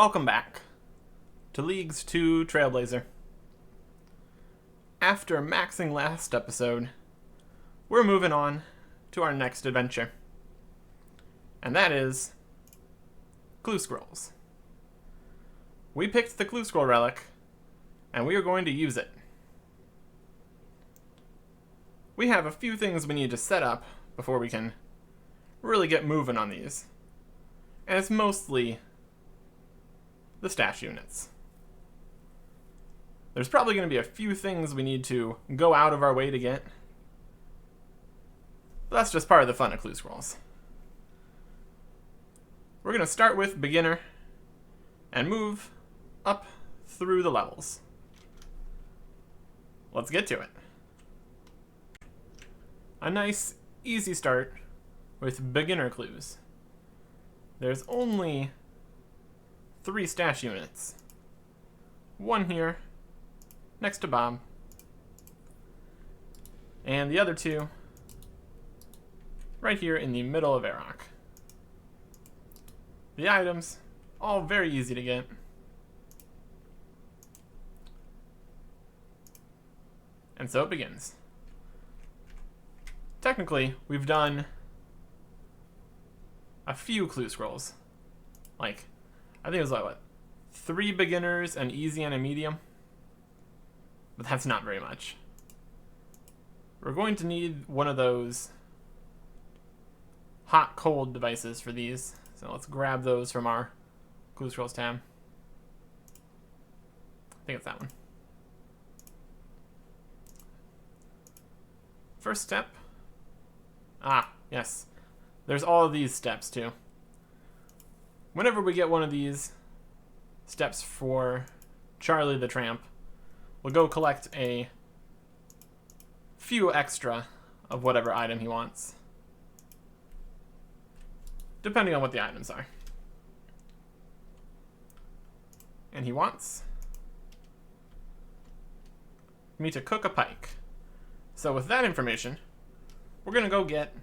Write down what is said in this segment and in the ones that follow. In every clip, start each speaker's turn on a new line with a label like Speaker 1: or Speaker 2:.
Speaker 1: Welcome back to Leagues 2 Trailblazer. After maxing last episode, we're moving on to our next adventure. And that is Clue Scrolls. We picked the Clue Scroll relic, and we are going to use it. We have a few things we need to set up before we can really get moving on these. And it's mostly the stash units. There's probably going to be a few things we need to go out of our way to get. But that's just part of the fun of Clue Scrolls. We're going to start with beginner and move up through the levels. Let's get to it. A nice, easy start with beginner clues. There's only 3 stash units. One here, next to Bob. And the other 2 right here in the middle of Airrock. The items, all very easy to get. And so it begins. Technically, we've done a few clue scrolls. Like, I think it was like, what? 3 beginners, an easy and a medium? But that's not very much. We're going to need one of those hot-cold devices for these. So let's grab those from our Clue Scrolls tab. I think it's that one. First step. Ah, yes. There's all of these steps too. Whenever we get one of these steps for Charlie the Tramp, we'll go collect a few extra of whatever item he wants, depending on what the items are. And he wants me to cook a pike. So with that information, we're going to go get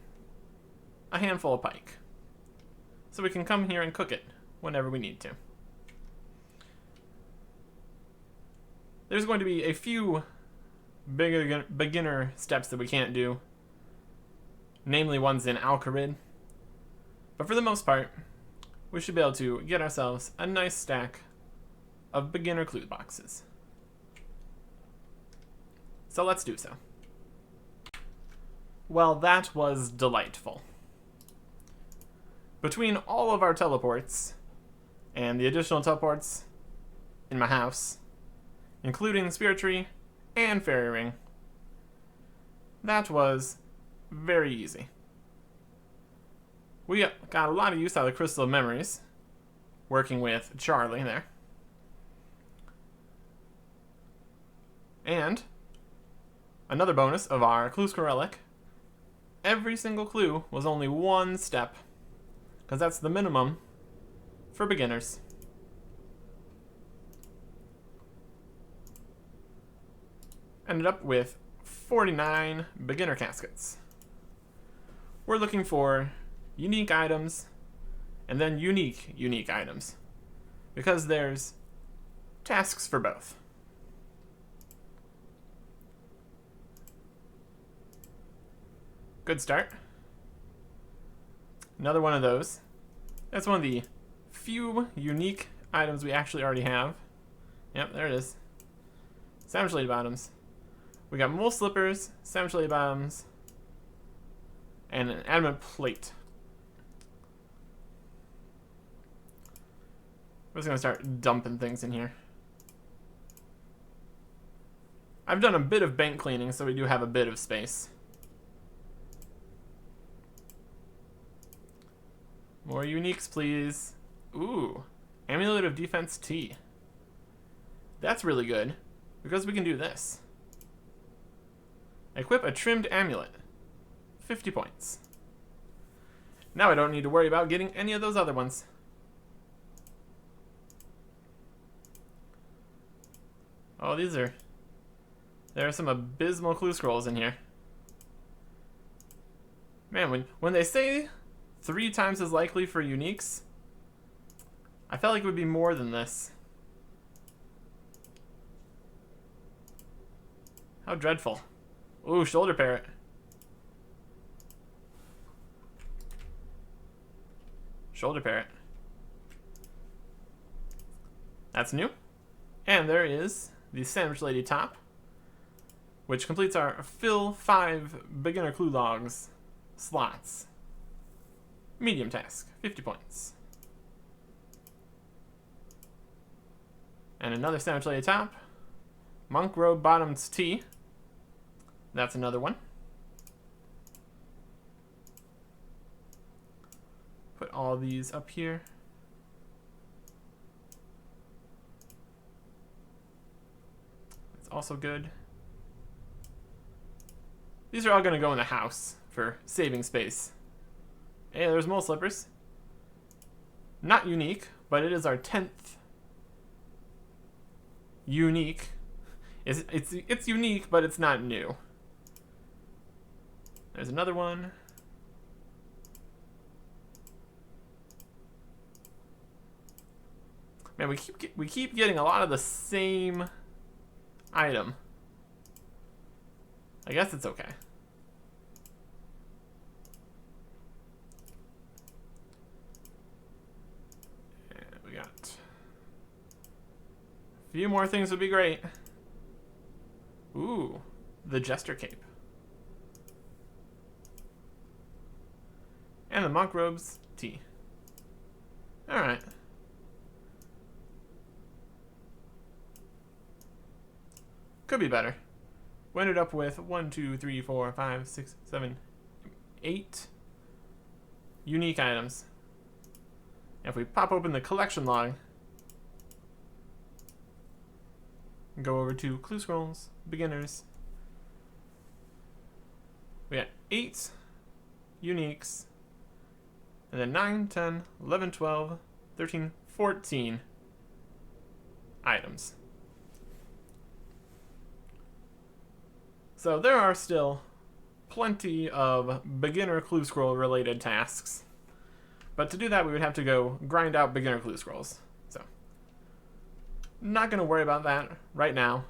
Speaker 1: a handful of pike, so we can come here and cook it whenever we need to. There's going to be a few beginner steps that we can't do, namely ones in Alcarid, but for the most part, we should be able to get ourselves a nice stack of beginner clue boxes. So let's do so. Well, that was delightful. Between all of our teleports and the additional teleports in my house, including Spirit Tree and Fairy Ring, that was very easy. We got a lot of use out of the Crystal of Memories, working with Charlie there. And another bonus of our Clue Scroll relic, every single clue was only 1 step, because that's the minimum for beginners. Ended up with 49 beginner caskets. We're looking for unique items, and then unique items, because there's tasks for both. Good start. Another one of those. That's one of the few unique items we actually already have. Yep, there it is. Savage Lady Bottoms. We got mole slippers, Savage Lady Bottoms, and an adamant plate. We're just gonna start dumping things in here. I've done a bit of bank cleaning, so we do have a bit of space. More uniques, please. Ooh, Amulet of Defense T. That's really good, because we can do this. Equip a trimmed amulet. 50 points. Now I don't need to worry about getting any of those other ones. Oh, there are some abysmal clue scrolls in here. Man, when they say 3 times as likely for uniques, I felt like it would be more than this. How dreadful. Ooh, shoulder parrot. Shoulder parrot. That's new. And there is the Sandwich Lady top, which completes our fill 5 beginner clue logs slots. Medium task, 50 points. And another Sandwich Lady top. Monk Robe Bottoms Tea. That's another one. Put all these up here. That's also good. These are all going to go in the house for saving space. Hey, there's mole slippers. Not unique, but it is our 10th unique. It's unique, but it's not new. There's another one. Man, we keep getting a lot of the same item. I guess it's okay. And we got a few more things would be great. Ooh, the Jester Cape. And the Monk Robes Tea. Alright. Could be better. We ended up with 1, 2, 3, 4, 5, 6, 7, 8 unique items. If we pop open the collection log, and go over to Clue Scrolls, Beginners, we got 8 uniques, and then 9, 10, 11, 12, 13, 14 items. So there are still plenty of beginner clue scroll related tasks. But to do that, we would have to go grind out beginner clue scrolls. So, not going to worry about that right now.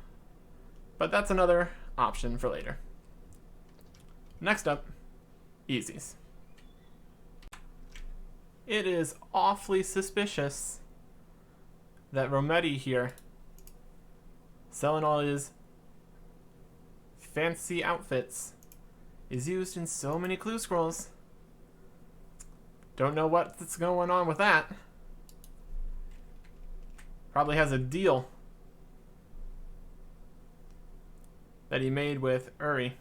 Speaker 1: But that's another option for later. Next up, easies. It is awfully suspicious that Rometty here, selling all his fancy outfits, is used in so many clue scrolls. Don't know what's going on with that. Probably has a deal that he made with Uri.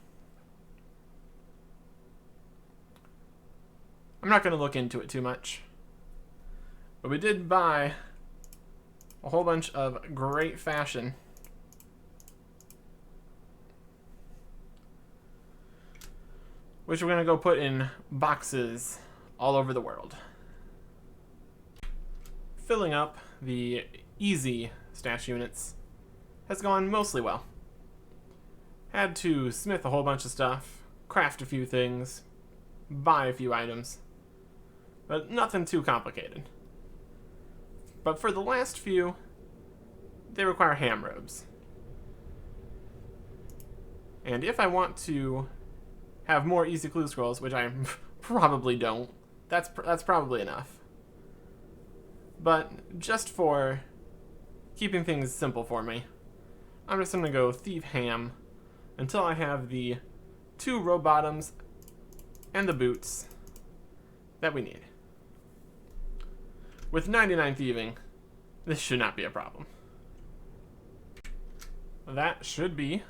Speaker 1: I'm not going to look into it too much. But we did buy a whole bunch of great fashion. Which we're going to go put in boxes all over the world. Filling up the easy stash units has gone mostly well. Had to smith a whole bunch of stuff, craft a few things, buy a few items, but nothing too complicated. But for the last few, they require ham robes. And if I want to have more easy clue scrolls, which I probably don't, that's probably enough. But just for keeping things simple for me, I'm just going to go thief ham until I have the 2 robe bottoms and the boots that we need. With 99 thieving, this should not be a problem. That should be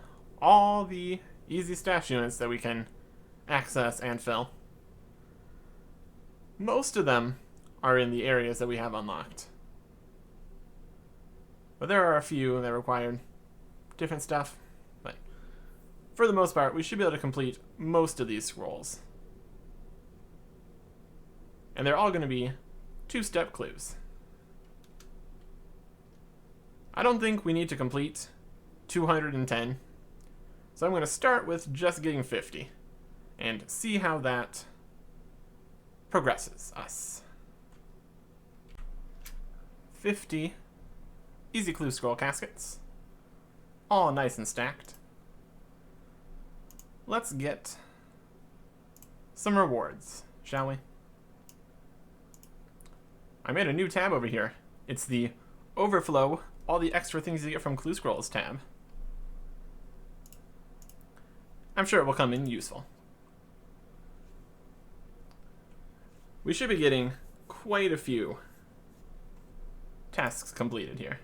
Speaker 1: all the easy stash units that we can access and fill. Most of them are in the areas that we have unlocked. But there are a few that require different stuff. But for the most part, we should be able to complete most of these scrolls. And they're all going to be 2-step clues. I don't think we need to complete 210. So I'm going to start with just getting 50 and see how that progresses us. 50 easy clue scroll caskets. All nice and stacked. Let's get some rewards, shall we? I made a new tab over here. It's the Overflow, all the extra things you get from Clue Scrolls tab. I'm sure it will come in useful. We should be getting quite a few tasks completed here.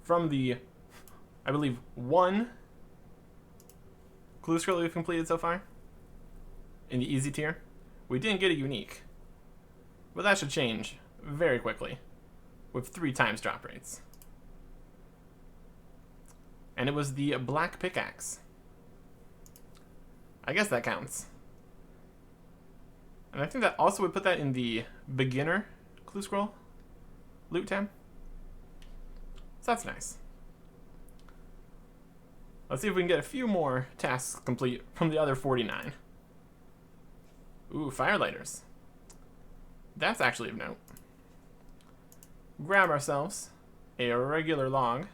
Speaker 1: From the, I believe, one Clue Scroll we've completed so far, in the easy tier, we didn't get a unique. But that should change very quickly, with 3 times drop rates. And it was the black pickaxe. I guess that counts. And I think that also would put that in the beginner Clue Scroll loot tab. So that's nice. Let's see if we can get a few more tasks complete from the other 49. Ooh, firelighters. That's actually of note. Grab ourselves a regular log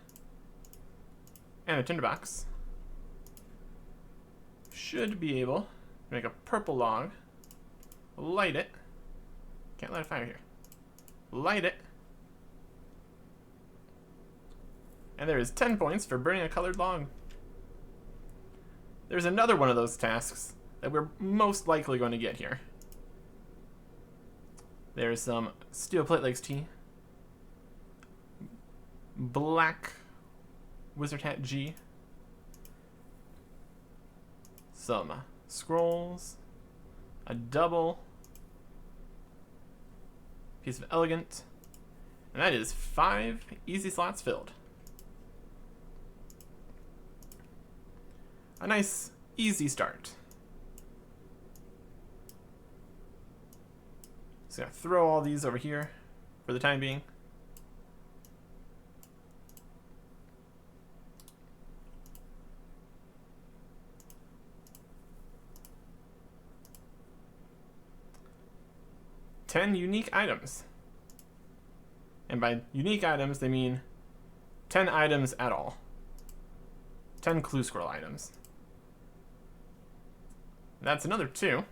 Speaker 1: and a tinderbox. Should be able to make a purple log. Light it. Can't light a fire here. Light it. And there is 10 points for burning a colored log. There's another one of those tasks that we're most likely going to get here. There's some steel plate legs tea. Black wizard hat G. Some scrolls. A double. Piece of elegant. And that is 5 easy slots filled. A nice, easy start. Just gonna throw all these over here for the time being. $10 unique items. And by unique items, they mean 10 items at all. 10 Clue Scroll items. That's another 2.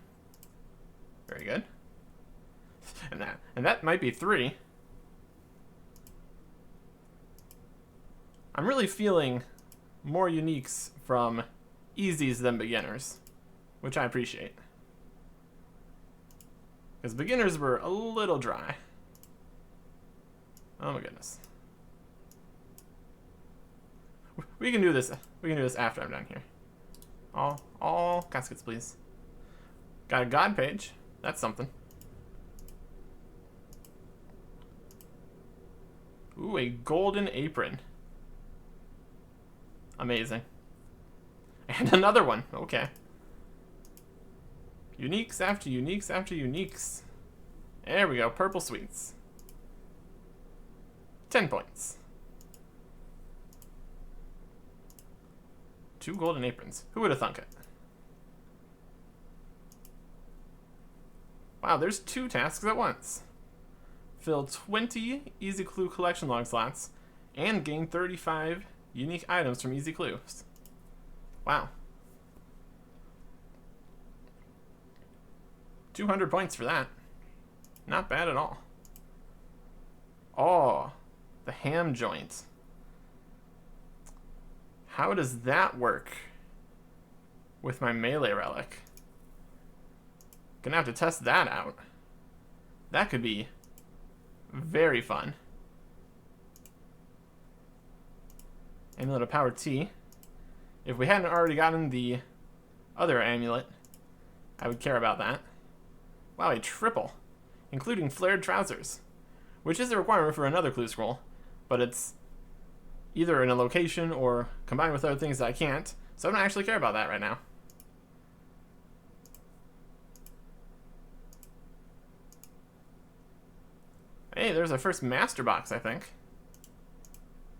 Speaker 1: Very good. And that might be 3. I'm really feeling more uniques from easies than beginners, which I appreciate. Because beginners were a little dry. Oh my goodness. We can do this. We can do this after I'm done here. All caskets, please. Got a god page. That's something. Ooh, a golden apron. Amazing. And another one. Okay. Uniques after uniques after uniques. There we go. Purple sweets. 10 points. 2 golden aprons. Who would have thunk it? Wow, there's 2 tasks at once. Fill 20 Easy Clue collection log slots and gain 35 unique items from Easy Clues. Wow. 200 points for that. Not bad at all. Oh, the ham joint. How does that work with my melee relic? Gonna have to test that out. That could be very fun. Amulet of Power T. If we hadn't already gotten the other amulet, I would care about that. Wow, a triple, including flared trousers, which is a requirement for another clue scroll, but it's either in a location or combined with other things that I can't, so I don't actually care about that right now. Hey, there's our first master box, I think.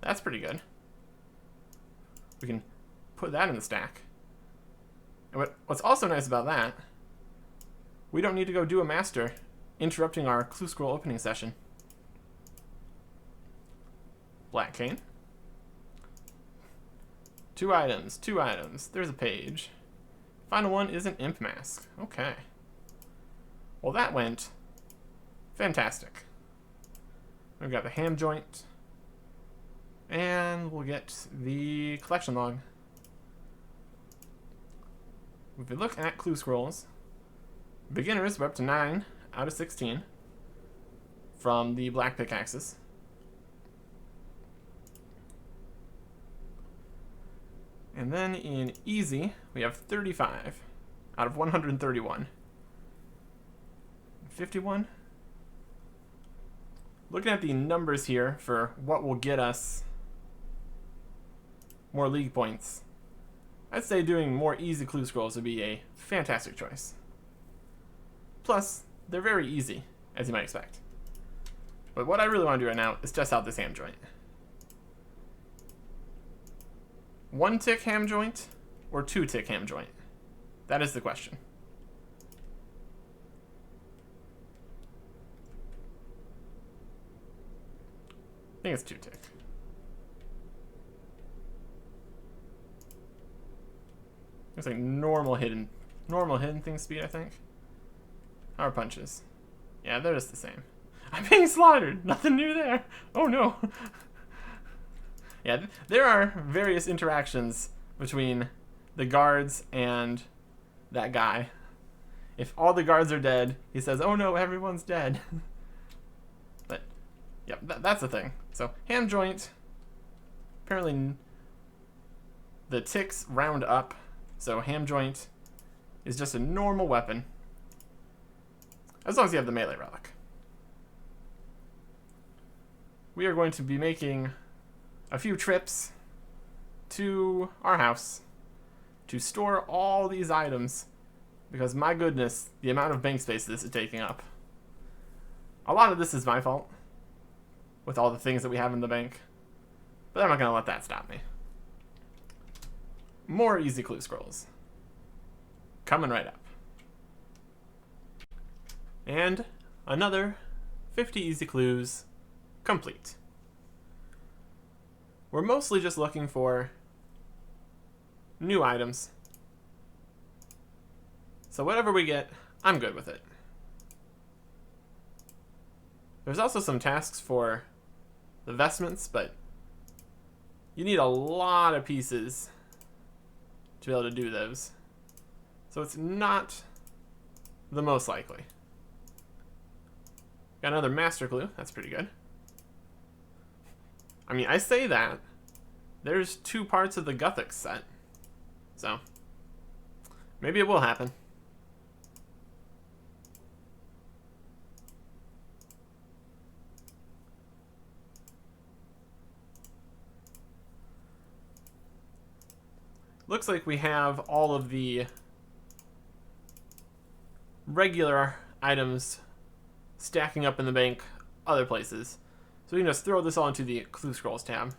Speaker 1: That's pretty good. We can put that in the stack. And what's also nice about that, we don't need to go do a master interrupting our clue scroll opening session. Black cane. 2 items, 2 items. There's a page. Final one is an imp mask. Okay. Well, that went fantastic. We've got the ham joint. And we'll get the collection log. If we look at clue scrolls, beginners were up to 9 out of 16 from the black pickaxes. And then in easy, we have 35 out of 131. 51. Looking at the numbers here for what will get us more league points, I'd say doing more easy clue scrolls would be a fantastic choice. Plus, they're very easy, as you might expect. But what I really want to do right now is test out this ham joint. 1 tick ham joint or 2 tick ham joint? That is the question. I think it's 2 tick. It's like normal hidden thing speed, I think. How are punches? Yeah, they're just the same. I'm being slaughtered. Nothing new there. Oh no. Yeah, there are various interactions between the guards and that guy. If all the guards are dead, he says, "Oh no, everyone's dead." But yeah, that's the thing. So ham joint. Apparently, the ticks round up. So ham joint is just a normal weapon, as long as you have the melee relic. We are going to be making a few trips to our house to store all these items, because my goodness, the amount of bank space this is taking up. A lot of this is my fault, with all the things that we have in the bank, but I'm not going to let that stop me. More easy clue scrolls. Coming right up. And another 50 easy clues complete. We're mostly just looking for new items. So whatever we get, I'm good with it. There's also some tasks for the vestments, but you need a lot of pieces to be able to do those. So it's not the most likely. Got another master clue. That's pretty good. I mean, I say that. There's 2 parts of the Guthix set. So maybe it will happen. Looks like we have all of the regular items stacking up in the bank other places. So we can just throw this all into the Clue Scrolls tab.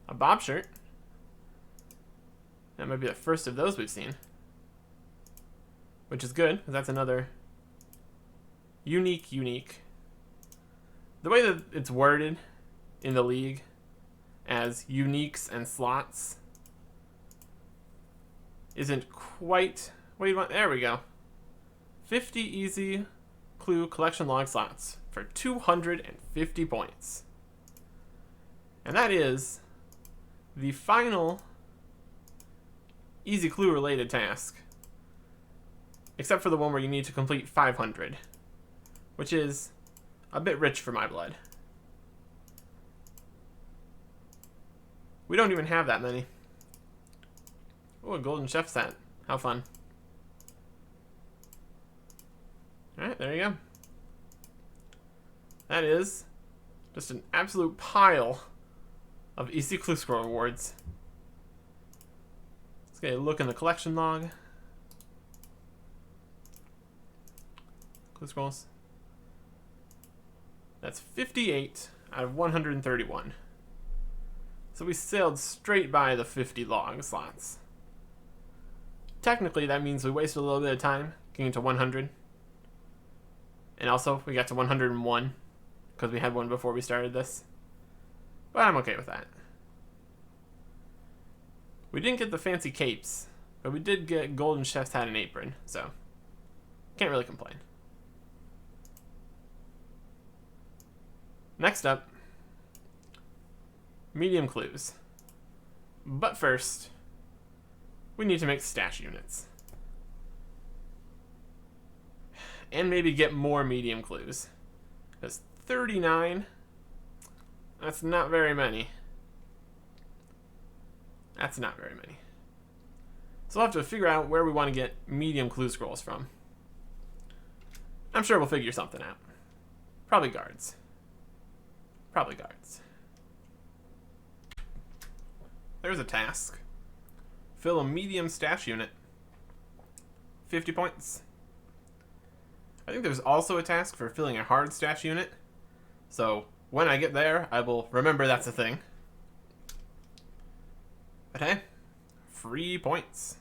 Speaker 1: A bob shirt. That might be the first of those we've seen. Which is good, because that's another unique. The way that it's worded in the league as uniques and slots isn't quite what you want. There we go. 50 easy clue collection log slots for 250 points. And that is the final easy clue related task. Except for the one where you need to complete 500, which is a bit rich for my blood. We don't even have that many. Oh, a golden chef set. How fun. Alright, there you go. That is just an absolute pile of easy clue scroll rewards. Let's get a look in the collection log. Clue scrolls. That's 58 out of 131. So we sailed straight by the 50 log slots. Technically, that means we wasted a little bit of time getting to 100. And also, we got to 101 because we had one before we started this. But I'm okay with that. We didn't get the fancy capes, but we did get golden chef's hat and apron, so can't really complain. Next up, medium clues. But first, we need to make stash units. And maybe get more medium clues. Because 39, that's not very many. That's not very many. So we'll have to figure out where we want to get medium clue scrolls from. I'm sure we'll figure something out. Probably guards. Probably guards. There's a task. Fill a medium stash unit. 50 points. I think there's also a task for filling a hard stash unit. So when I get there, I will remember that's a thing. But hey, free points.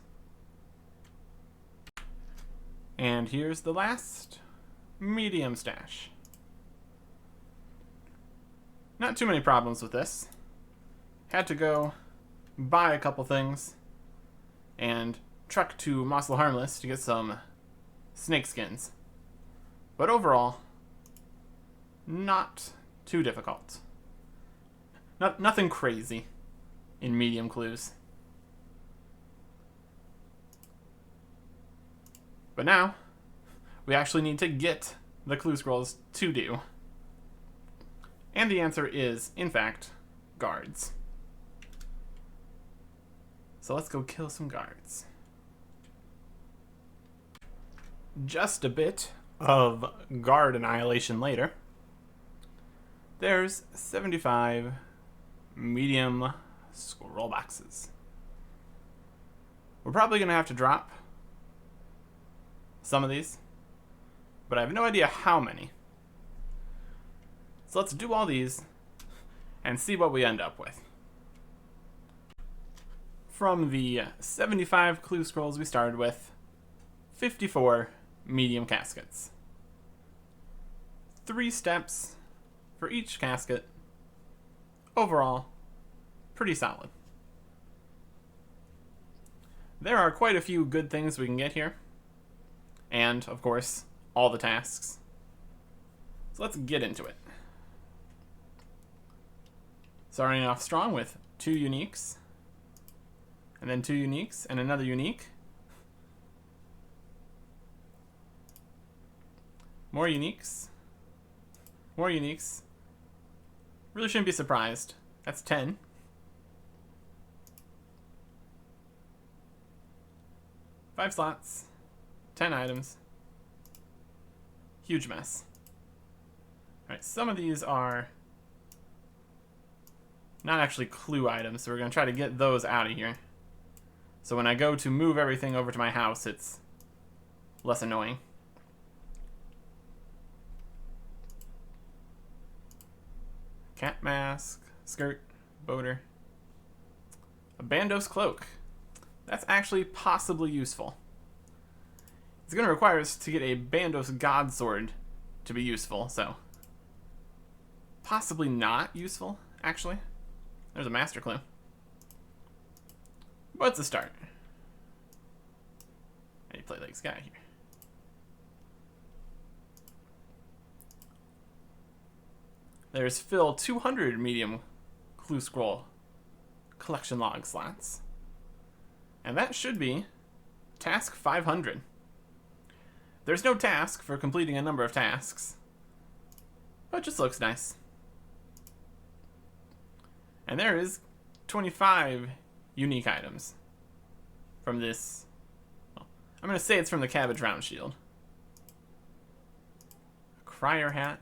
Speaker 1: And here's the last medium stash. Not too many problems with this. Had to go buy a couple things and truck to Mossel Harmless to get some snake skins. But overall, not too difficult. Nothing crazy in medium clues. But now, we actually need to get the clue scrolls to do. And the answer is, in fact, guards. So let's go kill some guards. Just a bit of guard annihilation later. There's 75 medium scroll boxes. We're probably going to have to drop some of these, but I have no idea how many. So let's do all these and see what we end up with. From the 75 clue scrolls we started with, 54 medium caskets. 3 steps for each casket. Overall, pretty solid. There are quite a few good things we can get here. And, of course, all the tasks. So let's get into it. Starting off strong with 2 uniques. And then 2 uniques and another unique. More uniques. More uniques. Really shouldn't be surprised. That's 10. 5 slots. 10 items. Huge mess. Alright, some of these are not actually clue items, so we're going to try to get those out of here. So when I go to move everything over to my house, it's less annoying. Cat mask, skirt, boater. A Bandos cloak. That's actually possibly useful. It's going to require us to get a Bandos god sword to be useful, so possibly not useful, actually. There's a master clue. But it's a start. I need to play like this guy here. There's fill 200 medium clue scroll collection log slots. And that should be task 500. There's no task for completing a number of tasks, but it just looks nice. And there is 25 unique items from this. Well, I'm going to say it's from the Cabbage Round Shield. A Crier hat.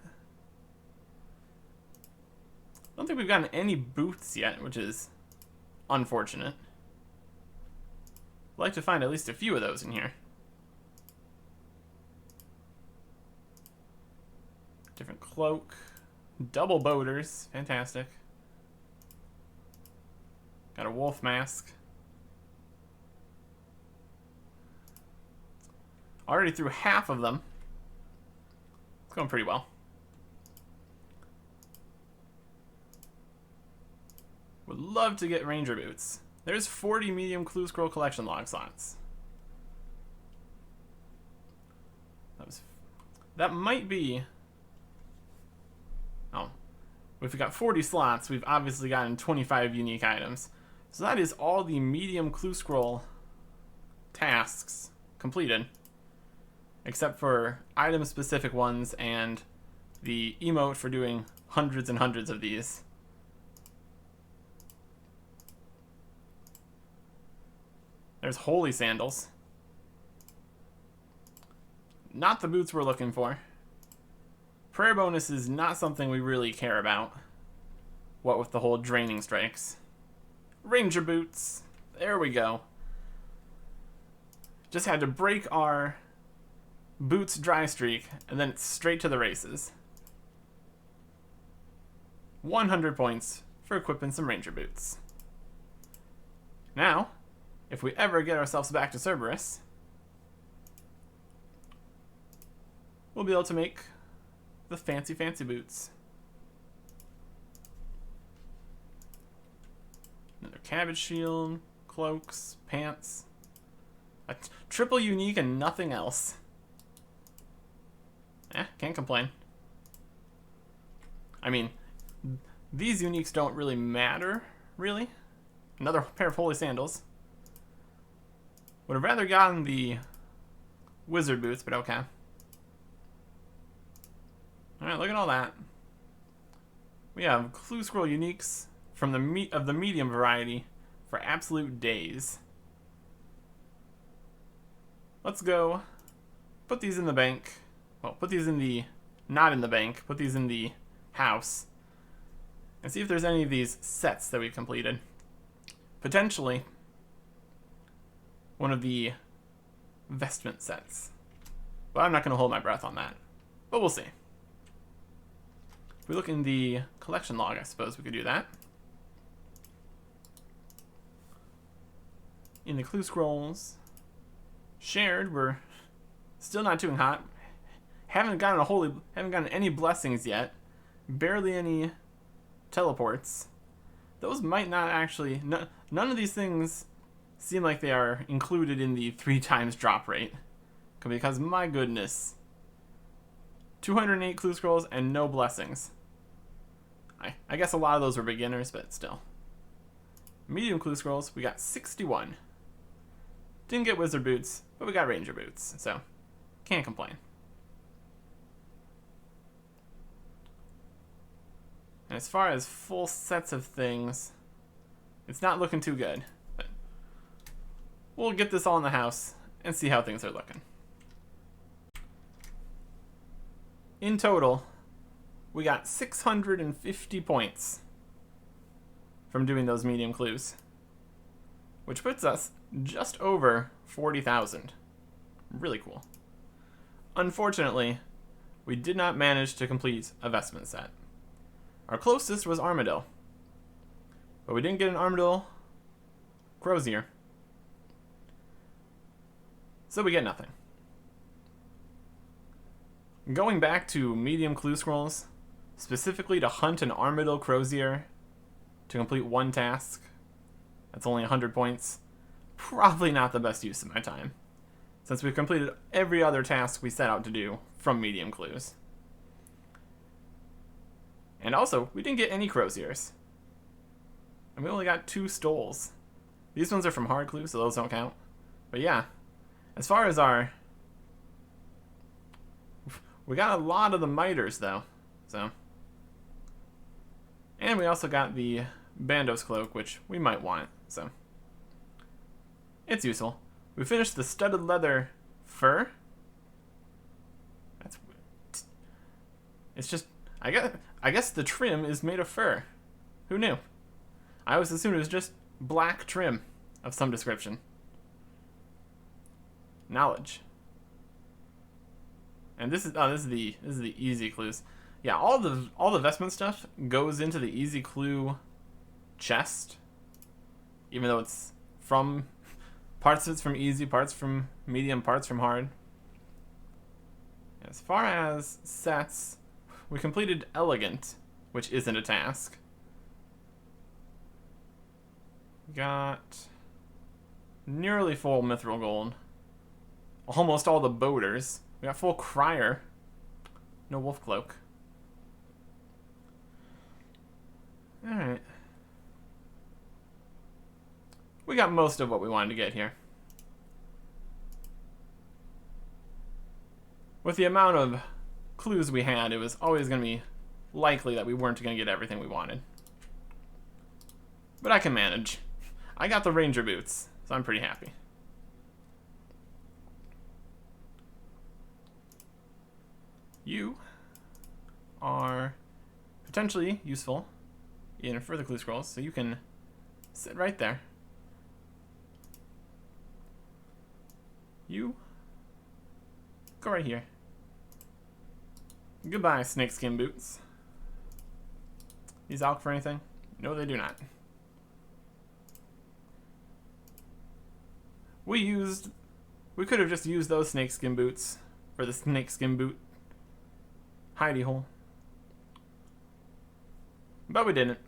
Speaker 1: I don't think we've gotten any boots yet, which is unfortunate. I'd like to find at least a few of those in here. Different cloak. Double boaters. Fantastic. Got a wolf mask. Already through half of them. Let's going pretty well. Would love to get Ranger Boots. There's 40 medium clue scroll collection log slots. That might be... Oh. If we got 40 slots, we've obviously gotten 25 unique items. So that is all the medium clue scroll tasks completed. Except for item-specific ones and the emote for doing hundreds and hundreds of these. There's holy sandals. Not the boots we're looking for. Prayer bonus is not something we really care about. What with the whole draining strikes. Ranger boots. There we go. Just had to break our boots dry streak, and then it's straight to the races. 100 points for equipping some Ranger boots. Now, if we ever get ourselves back to Cerberus, we'll be able to make the fancy boots. Another cabbage shield, cloaks, pants. A triple unique and nothing else. Can't complain. I mean, these uniques don't really matter, really. Another pair of holy sandals. Would have rather gotten the wizard boots, but okay. Alright, look at all that. We have clue scroll uniques from the medium variety for absolute days. Let's go put these in the bank. Well, put these in the... not in the bank. Put these in the house. And see if there's any of these sets that we've completed. Potentially one of the vestment sets. But I'm not going to hold my breath on that. But we'll see. If we look in the collection log, I suppose we could do that. In the clue scrolls, shared, we're still not doing hot. Haven't gotten any blessings yet. Barely any teleports. Those might not actually... none of these things seem like they are included in the 3 times drop rate. Because, my goodness. 208 clue scrolls and no blessings. I guess a lot of those were beginners, but still. Medium clue scrolls, we got 61. Didn't get wizard boots, but we got ranger boots, so can't complain. And as far as full sets of things, it's not looking too good. But we'll get this all in the house and see how things are looking. In total, we got 650 points from doing those medium clues, which puts us just over 40,000. Really cool. Unfortunately, we did not manage to complete a vestment set. Our closest was Armadillo, but we didn't get an Armadillo Crozier, so we get nothing. Going back to medium clue scrolls, specifically to hunt an Armadillo Crozier to complete one task, that's only 100 points, probably not the best use of my time, since we've completed every other task we set out to do from medium clues. And also, we didn't get any Croziers. And we only got 2 stoles. These ones are from hard clues, so those don't count. But yeah, as far as our... we got a lot of the miters, though. So. And we also got the Bandos cloak, which we might want, so. It's useful. We finished the studded leather fur. That's weird. It's just... I guess the trim is made of fur. Who knew? I always assumed it was just black trim of some description. Knowledge. And this is the easy clues. Yeah, all the vestment stuff goes into the easy clue chest. Even though it's from parts of it's from easy, parts from medium, parts from hard. As far as sets, we completed Elegant, which isn't a task. Got nearly full Mithril Gold. Almost all the Boaters. We got full Crier. No Wolf Cloak. Alright. We got most of what we wanted to get here. With the amount of clues we had, it was always going to be likely that we weren't going to get everything we wanted. But I can manage. I got the Ranger Boots, so I'm pretty happy. You are potentially useful in further clue scrolls, so you can sit right there. You go right here. Goodbye, snakeskin boots. These out for anything? No, they do not. We could have just used those snakeskin boots for the snakeskin boot hidey hole. But we didn't.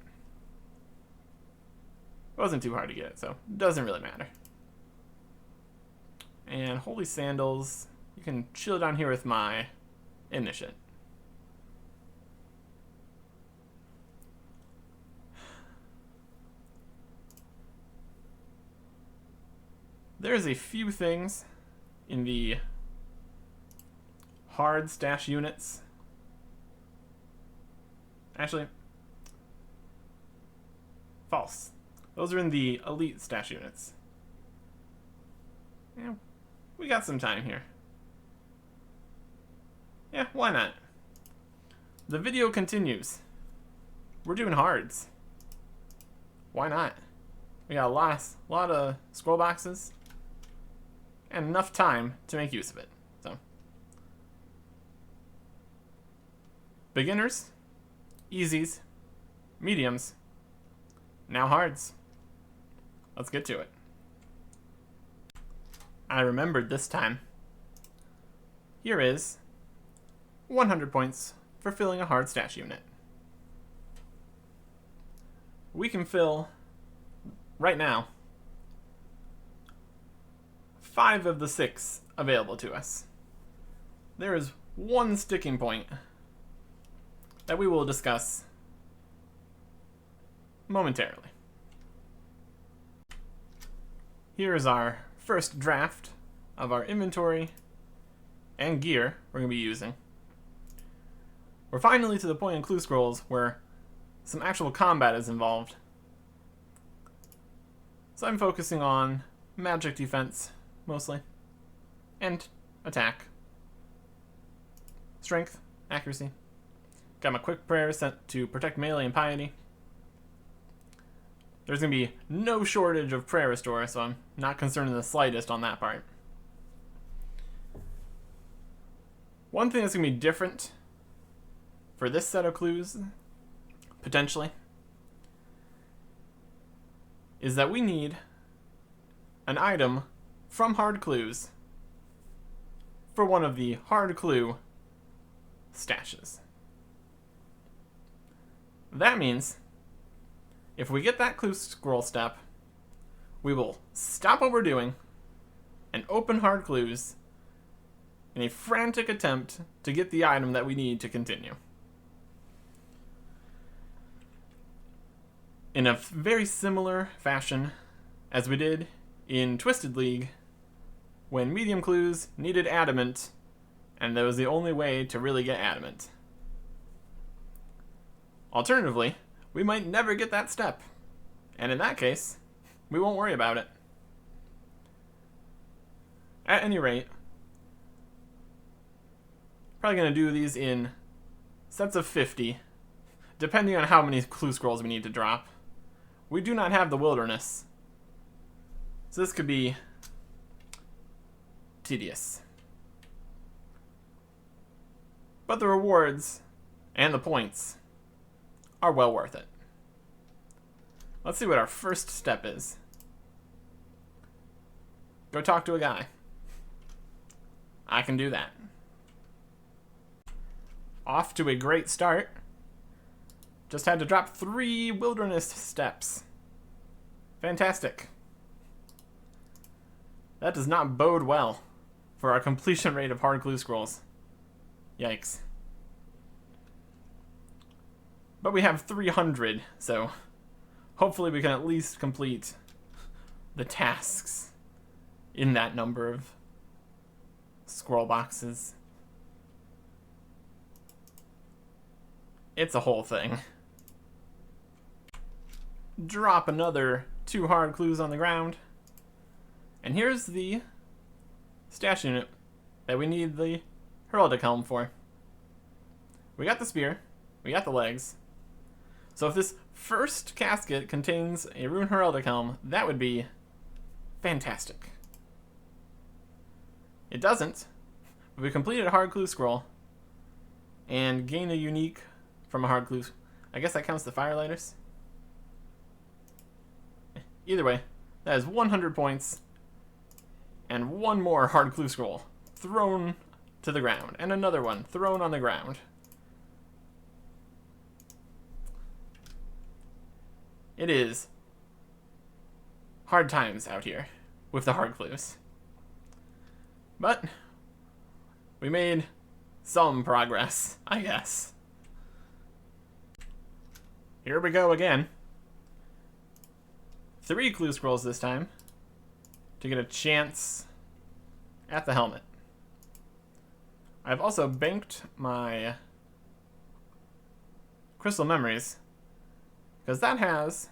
Speaker 1: It wasn't too hard to get, so it doesn't really matter. And Holy Sandals, you can chill down here with my Initiate. There's a few things in the hard stash units. Actually, false. Those are in the elite stash units. Yeah, we got some time here. Yeah, why not? The video continues. We're doing hards. Why not? We got a lot of scroll boxes and enough time to make use of it. So, beginners, easies, mediums, now hards. Let's get to it. I remembered this time. Here is 100 points for filling a hard stash unit. We can fill, right now, 5 of the 6 available to us. There is one sticking point that we will discuss momentarily. Here is our first draft of our inventory and gear we're going to be using. We're finally to the point in Clue Scrolls where some actual combat is involved. So I'm focusing on magic defense, mostly, and attack. Strength, accuracy. Got my quick prayer set to protect melee and piety. There's going to be no shortage of prayer restore, so I'm not concerned in the slightest on that part. One thing that's going to be different for this set of clues, potentially, is that we need an item from hard clues for one of the hard clue stashes. That means if we get that clue scroll step, we will stop what we're doing and open hard clues in a frantic attempt to get the item that we need to continue. In a very similar fashion as we did in Twisted League, when medium clues needed adamant, and that was the only way to really get adamant. Alternatively, we might never get that step, and in that case, we won't worry about it. At any rate, probably going to do these in sets of 50, depending on how many clue scrolls we need to drop. We do not have the wilderness, so this could be tedious. But the rewards and the points are well worth it. Let's see what our first step is. Go talk to a guy. I can do that. Off to a great start. Just had to drop 3 wilderness steps. Fantastic. That does not bode well for our completion rate of hard clue scrolls. Yikes. But we have 300, so hopefully we can at least complete the tasks in that number of scroll boxes. It's a whole thing. Drop another 2 hard clues on the ground. And here's the stash unit that we need the heraldic helm for. We got the spear, we got the legs. So if this first casket contains a rune heraldic helm, that would be fantastic. It doesn't, but we completed a hard clue scroll and gain a unique from a hard clue. I guess that counts the firelighters. Either way, that is 100 points and 1 more hard clue scroll thrown to the ground and another one thrown on the ground. It is hard times out here with the hard clues. But we made some progress, I guess. Here we go again. 3 clue scrolls this time to get a chance at the helmet. I've also banked my crystal memories because that has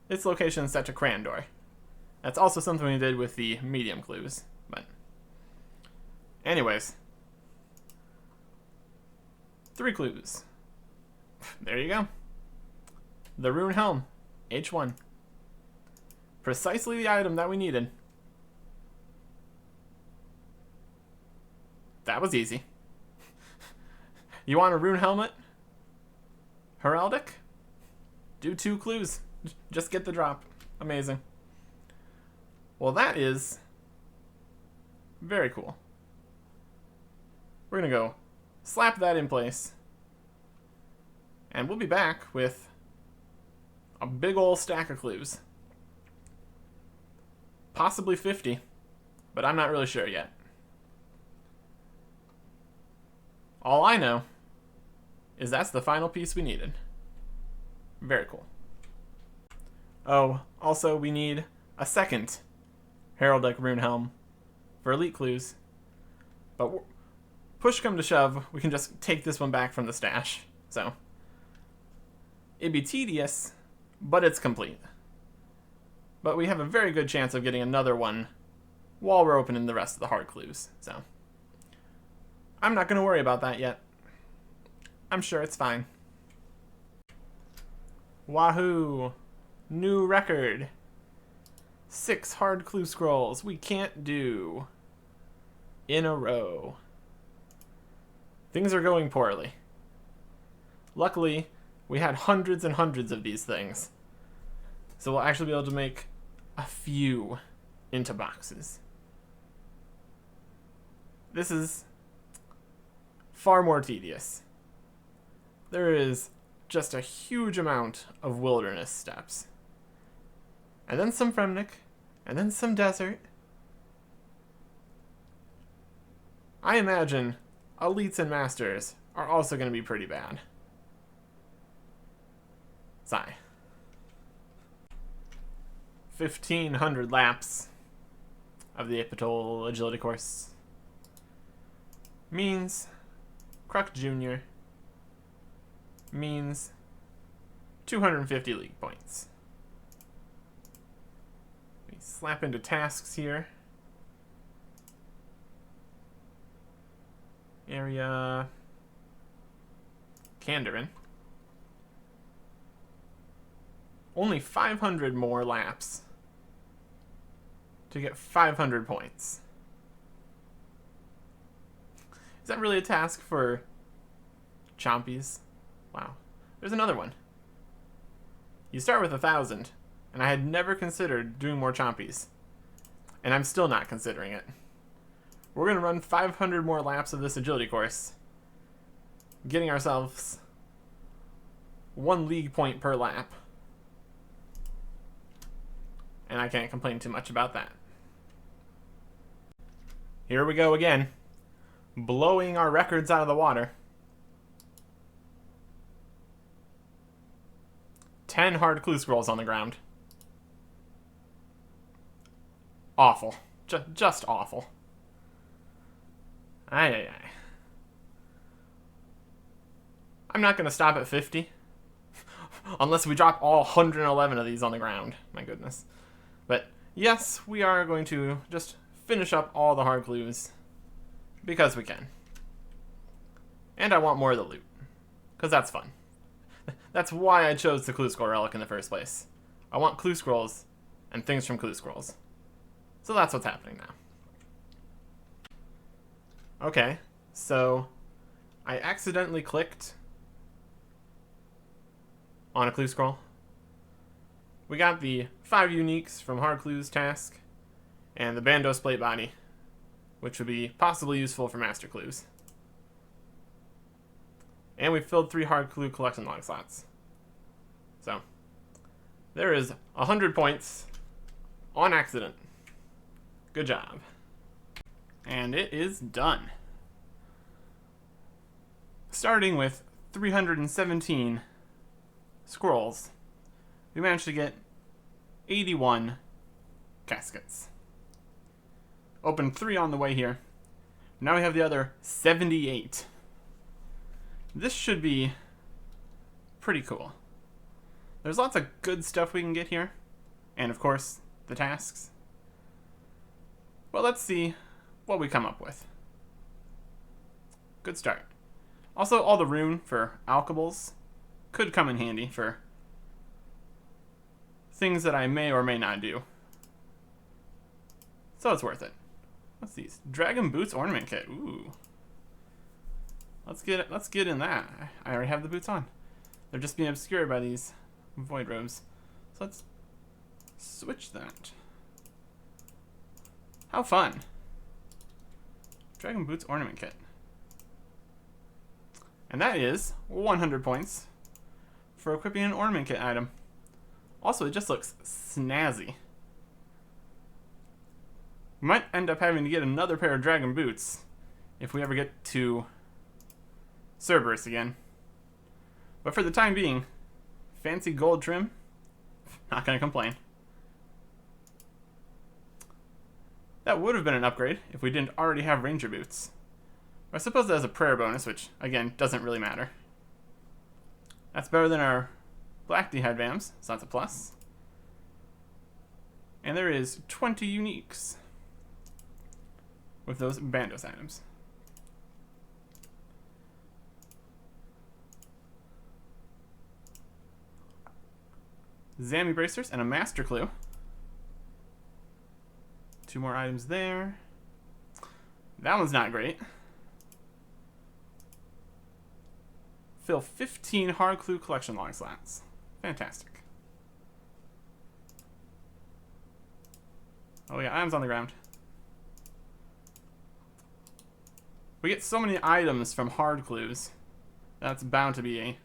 Speaker 1: its location set to Crandor. That's also something we did with the medium clues, but anyways, 3 clues. There you go. The rune helm, H1. Precisely the item that we needed. That was easy. You want a rune helmet? Heraldic? Do 2 clues. Just get the drop. Amazing. Well, that is very cool. We're gonna go slap that in place. And we'll be back with a big ol' stack of clues. Possibly 50, but I'm not really sure yet. All I know is that's the final piece we needed. Very cool. Oh, also we need a second heraldic rune helm for elite clues. But push come to shove, we can just take this one back from the stash. So it'd be tedious, but it's complete. But we have a very good chance of getting another one while we're opening the rest of the hard clues. So I'm not going to worry about that yet. I'm sure it's fine. Wahoo! New record. 6 hard clue scrolls we can't do in a row. Things are going poorly. Luckily, we had hundreds and hundreds of these things. So we'll actually be able to make a few into boxes. This is far more tedious. There is just a huge amount of wilderness steps. And then some Fremnik, and then some desert. I imagine elites and masters are also going to be pretty bad. Sigh. 1,500 laps of the Epitol agility course means Kruk Jr. means 250 league points. We slap into tasks here. Area Kandarin. Only 500 more laps to get 500 points. Is that really a task for chompies? Wow. There's another one. You start with 1,000, and I had never considered doing more chompies. And I'm still not considering it. We're going to run 500 more laps of this agility course, getting ourselves 1 league point per lap. And I can't complain too much about that. Here we go again. Blowing our records out of the water. 10 hard clue scrolls on the ground. Awful. Just awful. Ay. I'm not going to stop at 50. Unless we drop all 111 of these on the ground. My goodness. But yes, we are going to just finish up all the hard clues. Because we can. And I want more of the loot. Because that's fun. That's why I chose the Clue Scroll Relic in the first place. I want Clue Scrolls and things from Clue Scrolls. So that's what's happening now. Okay, so I accidentally clicked on a Clue Scroll. We got the 5 uniques from Hard Clues task and the Bandos Plate Body, which would be possibly useful for Master Clues. And we filled 3 hard clue collection log slots. So, there is 100 points on accident. Good job. And it is done. Starting with 317 scrolls, we managed to get 81 caskets. Opened 3 on the way here. Now we have the other 78. This should be pretty cool. There's lots of good stuff we can get here. And of course, the tasks. Well, let's see what we come up with. Good start. Also, all the rune for alchables could come in handy for things that I may or may not do. So it's worth it. What's these? Dragon Boots Ornament Kit. Ooh. Let's get in that. I already have the boots on. They're just being obscured by these void robes. So let's switch that. How fun. Dragon Boots Ornament Kit. And that is 100 points for equipping an ornament kit item. Also, it just looks snazzy. We might end up having to get another pair of dragon boots if we ever get to Cerberus again. But for the time being, fancy gold trim, not gonna complain. That would have been an upgrade if we didn't already have ranger boots. I suppose that has a prayer bonus, which, again, doesn't really matter. That's better than our black headbands, so that's a plus. And there is 20 uniques with those Bandos items. Zammy bracers and a master clue. 2 more items there. That one's not great. Fill 15 hard clue collection log slots. Fantastic. Oh yeah, items on the ground. We get so many items from hard clues. That's bound to be a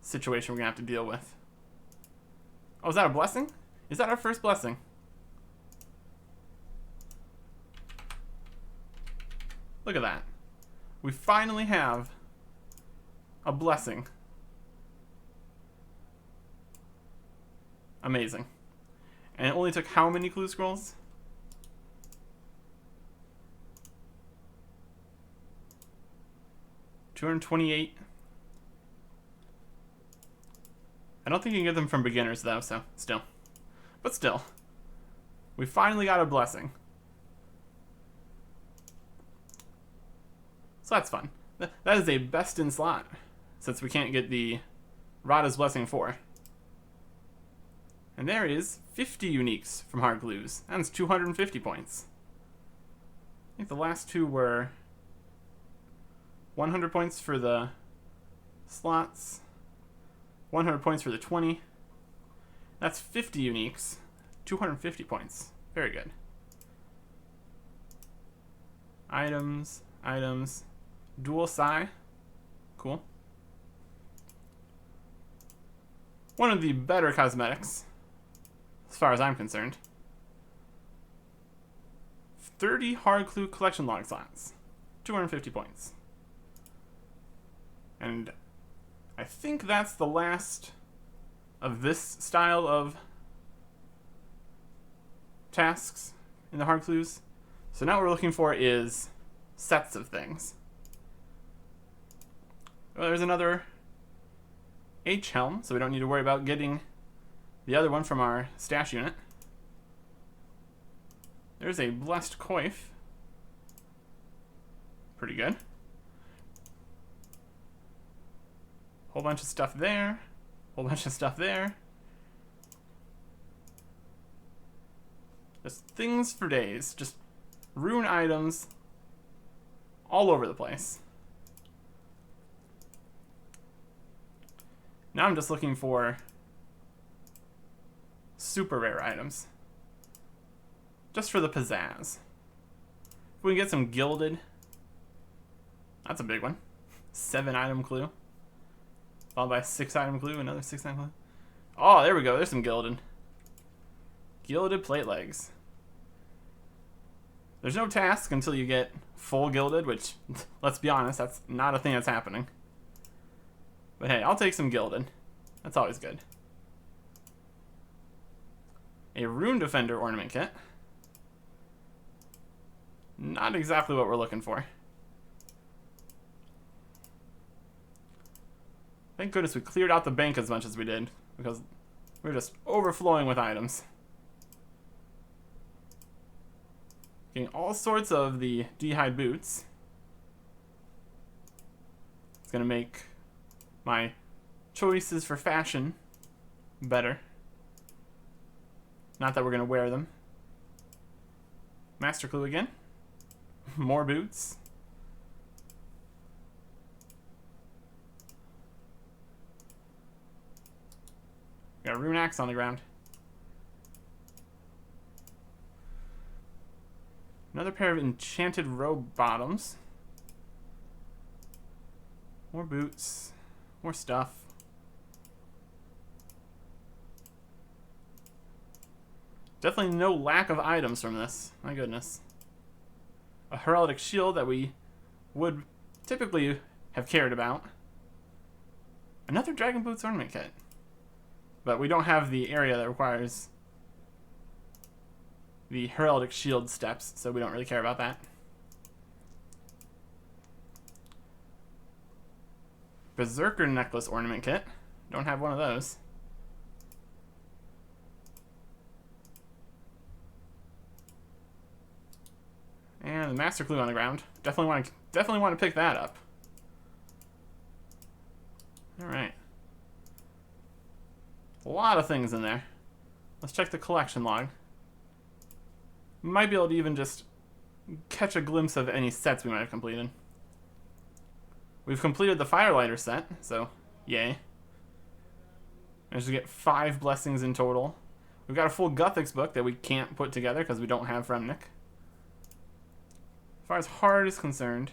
Speaker 1: situation we're gonna have to deal with. Oh, is that a blessing? Is that our first blessing? Look at that. We finally have a blessing. Amazing. And it only took how many clue scrolls? $228. I don't think you can get them from beginners though, so still. But still. We finally got a blessing. So that's fun. That is a best in slot, since we can't get the Rada's Blessing 4. And there is 50 uniques from hard clues. That's 250 points. I think the last 2 were 100 points for the slots, 100 points for the 20. That's 50 uniques, 250 points. Very good. Items, dual psi, cool. one of the better cosmetics, as far as I'm concerned. 30 hard clue collection log slots. 250 points. And I think that's the last of this style of tasks in the hard clues. So now what we're looking for is sets of things. Well, there's another H helm, so we don't need to worry about getting the other one from our stash unit. There's a blessed coif. Pretty good. Whole bunch of stuff there. Whole bunch of stuff there. Just things for days. Just rune items all over the place. Now I'm just looking for super rare items. Just for the pizzazz. If we can get some gilded, that's a big one. 7 item clue. Followed by a 6 item clue, another 6 item clue. Oh, there we go. There's some gilded. Gilded plate legs. There's no task until you get full gilded, which, let's be honest, that's not a thing that's happening. But hey, I'll take some gilded. That's always good. A Rune Defender ornament kit. Not exactly what we're looking for. Thank goodness we cleared out the bank as much as we did, because we were just overflowing with items. Getting all sorts of the D-hide boots. It's going to make my choices for fashion better. Not that we're going to wear them. Master clue again. More boots. Got a rune axe on the ground. Another pair of enchanted robe bottoms. More boots. More stuff. Definitely no lack of items from this. My goodness. A heraldic shield that we would typically have cared about. Another dragon boots ornament kit. But we don't have the area that requires the heraldic shield steps, so we don't really care about that. Berserker necklace ornament kit. Don't have one of those. And the master clue on the ground. Definitely want to pick that up. All right. A lot of things in there. Let's check the collection log. Might be able to even just catch a glimpse of any sets we might have completed. We've completed the Firelighter set, so yay. Managed to get 5 blessings in total. We've got a full Guthix book that we can't put together because we don't have Fremnik. As far as hard is concerned,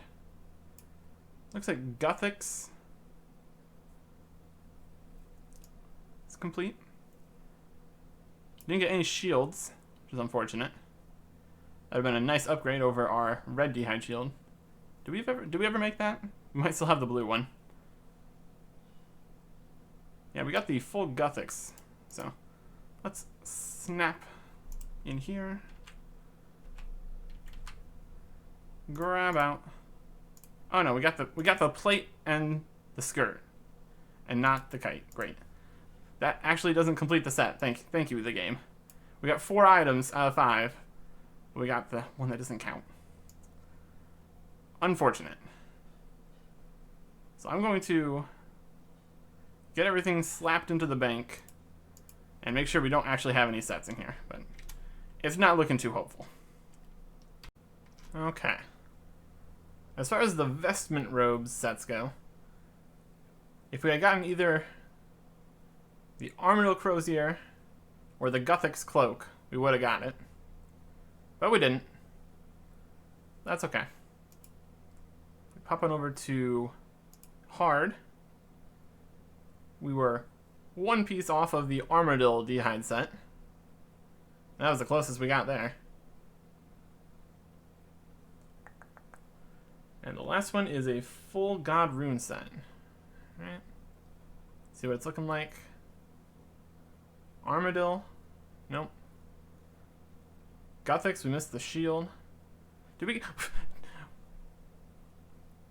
Speaker 1: looks like Guthix is complete. Didn't get any shields, which is unfortunate. That would have been a nice upgrade over our red D-hide shield. Did we ever make that? We might still have the blue one. Yeah, we got the full Guthix. So let's snap in here. Grab out. Oh no, we got the plate and the skirt, and not the kite. Great. That actually doesn't complete the set. Thank you, the game. We got 4 items out of 5. We got the one that doesn't count. Unfortunate. So I'm going to get everything slapped into the bank and make sure we don't actually have any sets in here, but it's not looking too hopeful. Okay. As far as the vestment robes sets go, if we had gotten either the Armadillo Crozier or the Guthix cloak, we would have gotten it. But we didn't. That's okay. Pop on over to hard. We were one piece off of the Armadillo D'hide set. That was the closest we got there. And the last one is a full God rune set. Alright. See what it's looking like. Armadillo. Nope. Guthix, we missed the shield. Did we...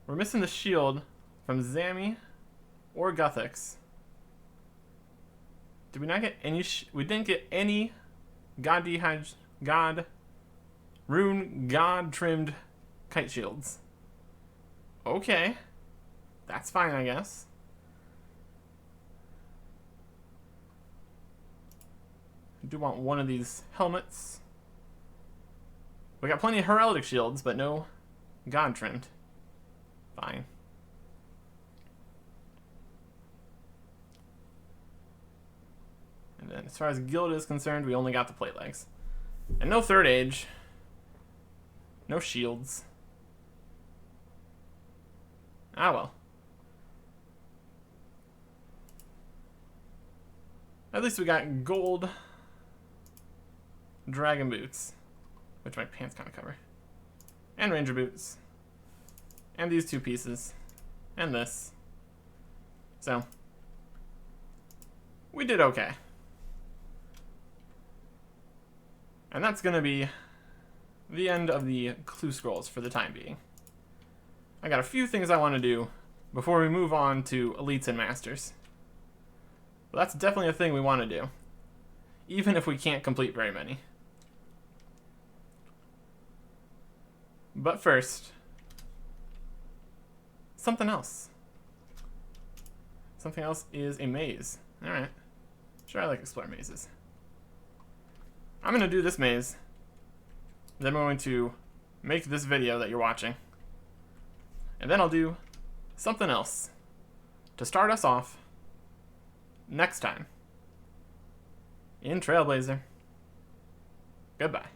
Speaker 1: We're missing the shield from Zammy or Guthix. Did we not get any... We didn't get any God D'hide... God... Rune God trimmed kite shields. Okay. That's fine, I guess. I do want one of these helmets. We got plenty of heraldic shields, but no God trimmed. Fine. And then as far as guild is concerned, we only got the plate legs. And no third age. No shields. Ah well. At least we got gold dragon boots, which my pants kind of cover. And ranger boots. And these two pieces. And this. So, we did okay. And that's going to be the end of the clue scrolls for the time being. I got a few things I want to do before we move on to elites and masters. But that's definitely a thing we want to do, even if we can't complete very many. But first, something else. Something else is a maze. Alright. Sure, I like explore mazes. I'm going to do this maze. Then I'm going to make this video that you're watching. And then I'll do something else to start us off next time in Trailblazer. Goodbye.